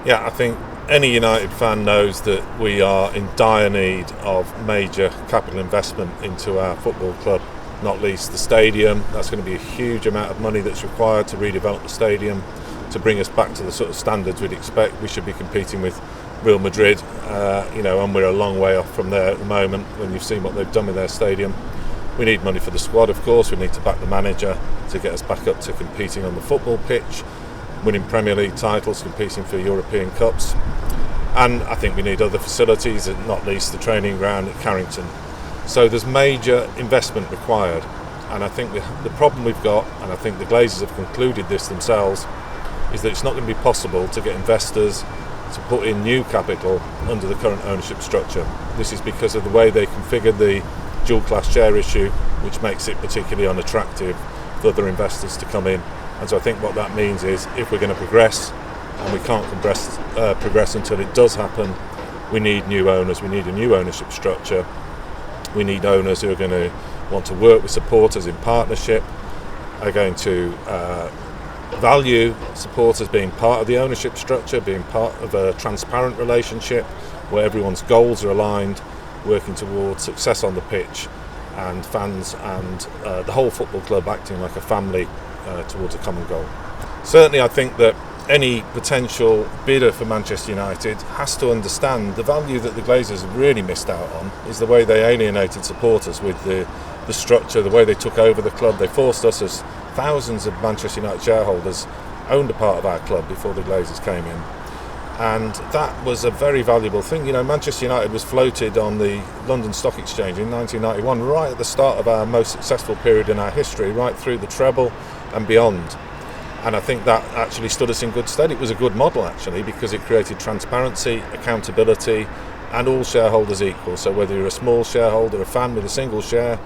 Yeah, I think any United fan knows that we are in dire need of major capital investment into our football club, not least the stadium. That's going to be a huge amount of money that's required to redevelop the stadium to bring us back to the sort of standards we'd expect. We should be competing with Real Madrid, and we're a long way off from there at the moment when you've seen what they've done with their stadium. We need money for the squad, of course. We need to back the manager to get us back up to competing on the football pitch, winning Premier League titles, competing for European Cups. And I think we need other facilities, and not least the training ground at Carrington. So there's major investment required. And I think the problem we've got, and I think the Glazers have concluded this themselves, is that it's not going to be possible to get investors to put in new capital under the current ownership structure. This is because of the way they configured the dual class share issue, which makes it particularly unattractive for other investors to come in. And so I think what that means is, if we're going to progress, and we can't progress until it does happen, we need new owners, we need a new ownership structure, we need owners who are going to want to work with supporters in partnership, are going to value supporters being part of the ownership structure, being part of a transparent relationship where everyone's goals are aligned, working towards success on the pitch, and fans and the whole football club acting like a family towards a common goal. Certainly I think that any potential bidder for Manchester United has to understand the value that the Glazers have really missed out on is the way they alienated supporters with the structure, the way they took over the club. They forced us, as thousands of Manchester United shareholders owned a part of our club before the Glazers came in. And that was a very valuable thing. Manchester United was floated on the London Stock Exchange in 1991, right at the start of our most successful period in our history, right through the treble and beyond. And I think that actually stood us in good stead. It was a good model, actually, because it created transparency, accountability, and all shareholders equal. So whether you're a small shareholder, a fan with a single share,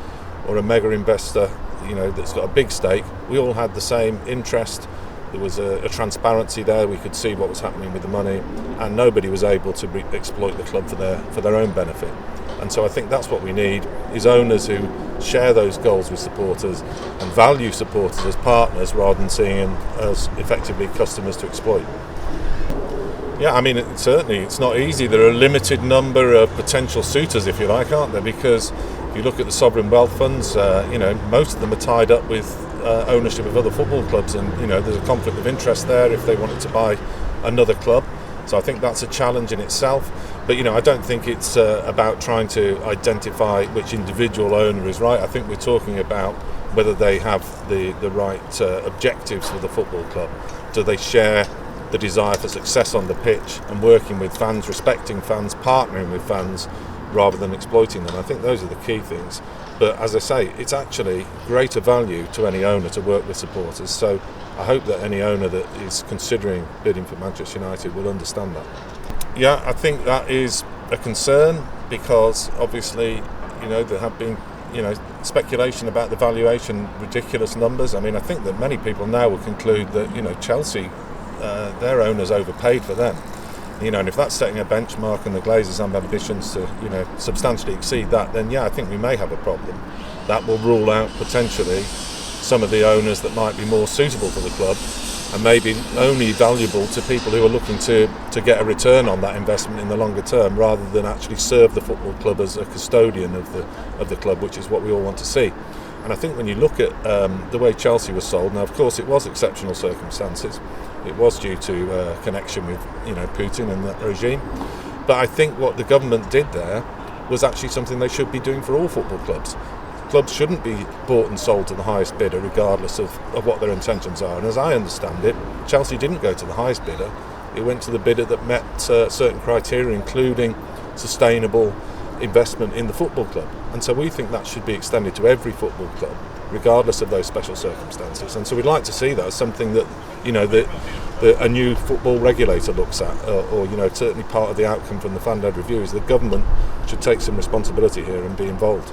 or a mega investor, that's got a big stake, we all had the same interest. There was a transparency there. We could see what was happening with the money, and nobody was able to exploit the club for their own benefit. And so I think that's what we need, is owners who share those goals with supporters and value supporters as partners rather than seeing them as effectively customers to exploit. Yeah, certainly it's not easy. There are a limited number of potential suitors, if you like, aren't there? Because if you look at the sovereign wealth funds, most of them are tied up with ownership of other football clubs, and there's a conflict of interest there if they wanted to buy another club. So I think that's a challenge in itself. But I don't think it's about trying to identify which individual owner is right. I think we're talking about whether they have the right objectives for the football club. Do they share the desire for success on the pitch and working with fans, respecting fans, partnering with fans rather than exploiting them? I think those are the key things. But as I say, it's actually greater value to any owner to work with supporters. So I hope that any owner that is considering bidding for Manchester United will understand that. Yeah, I think that is a concern because obviously, there have been, speculation about the valuation, ridiculous numbers. I think that many people now will conclude that, Chelsea, their owners overpaid for them. And if that's setting a benchmark and the Glazers have ambitions to, substantially exceed that, then I think we may have a problem. That will rule out potentially some of the owners that might be more suitable for the club and maybe only valuable to people who are looking to get a return on that investment in the longer term rather than actually serve the football club as a custodian of the club, which is what we all want to see. And I think when you look at the way Chelsea was sold, now of course it was exceptional circumstances. It was due to connection with Putin and that regime. But I think what the government did there was actually something they should be doing for all football clubs. Clubs shouldn't be bought and sold to the highest bidder regardless of what their intentions are. And as I understand it, Chelsea didn't go to the highest bidder. It went to the bidder that met certain criteria, including sustainable investment in the football club. And so we think that should be extended to every football club, regardless of those special circumstances. And so we'd like to see that as something that, that a new football regulator looks at, or certainly part of the outcome from the fan-led review is the government should take some responsibility here and be involved.